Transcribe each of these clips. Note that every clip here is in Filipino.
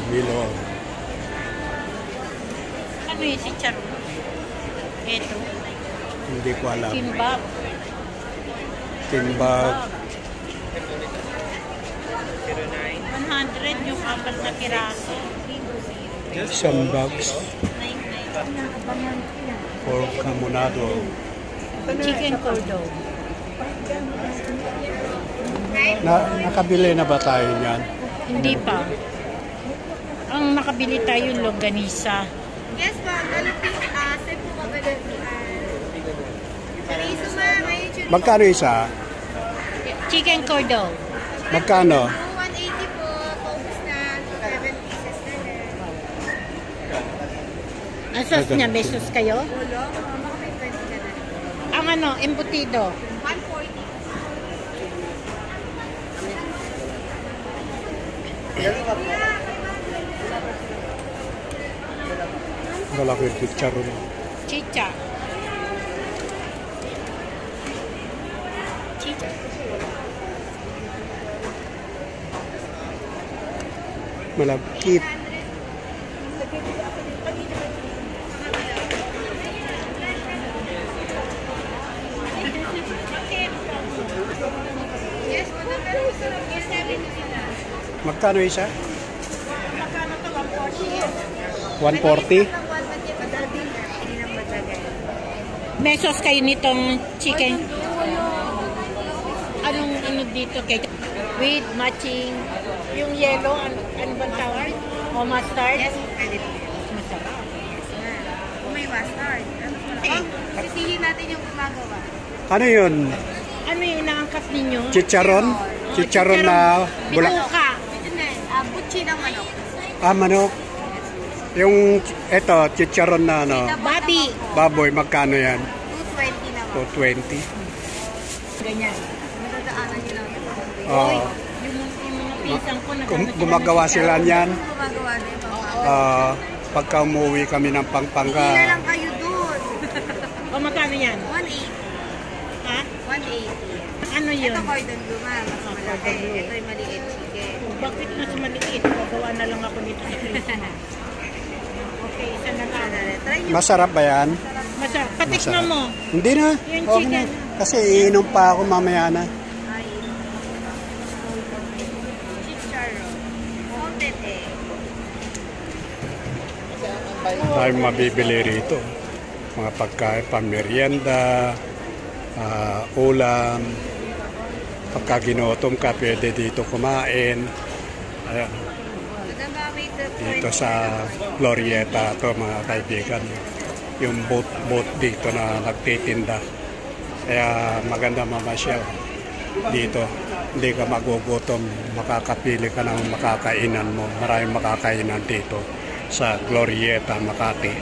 Milo. Ano yung si Charo? Ito. Hindi ko alam. Kimbap. Kimbap. 100 yung apat na piraso. Isang bags. Pork camonado. Chicken cordon. Nakabili na ba tayo niyan? Hindi pa. Ang nakabili tayo longganisa. Yes, ma'am. Set po kabalan. Chorizo, ma'am. Magkano isa? Chicken cordon. Magkano? 180 po. Focus na 7 pieces na Ang sauce niya, may sauce kayo? Wala. Baka may 20 ka na. Ang ano, embutido. 140. Malaki yung chicharon. Chicha. Chicha. Malagkit. Yes, madam. Pero gusto lang. Yes, 7 sila. Magkano isa? Magkano to? 140. 140? May sauce kayo nitong chicken. Anong ano dito? With matching. Yung yellow, ano bang tawag? O mustard? Yes, pwede po. Masarap. Yes, ma'am. Kung may mustard. Sisihin natin yung gumagawa. Ano yun? Ano yung inaangkat ninyo? Chicharon? Chicharon na bulak. Bituka. Ito na, butchi ng manok. Manok. Yung ito, chicharon na ano. Babi. Baboy, magkano yan? 220 naman. 220. Ganyan. Madadaanan nyo lang. Oo. Yung mga pinsan ko, Gumagawa sila niyan. Gumagawa din po. Pagka umuwi kami ng Hindi na Pampanga. lang kayo dun. O magkano yan? 180. Ha? 180. Ano yun? Ito cordon bleu, ma'am. Mas malaki. Ito yung maliit chicken. Bakit mas maliit? Gagawa na lang ako nito. Okay, isa na lang. Try nyo. Masarap ba yan? Masarap. Patikman mo. Hindi na. Yung Okay na. chicken. Kasi iinom pa ako mamaya na. Chicharon. Salted egg. Tayo mabibili rito. Mga pagkain, pamerienda, ulam. Pagka ginutom ka, pwede dito kumain. Ayan. Dito sa Glorieta to mga kaibigan. Yung boat dito na nagtitinda. Kaya maganda mamasyal dito. Hindi ka magugutom. Makakapili ka ng makakainan mo. Maraming makakainan dito sa Glorieta, Makati.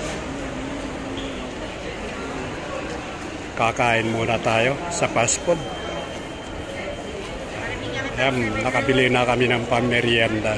Kakain muna tayo sa fast food. Ayan, nakabili na kami ng pamerienda.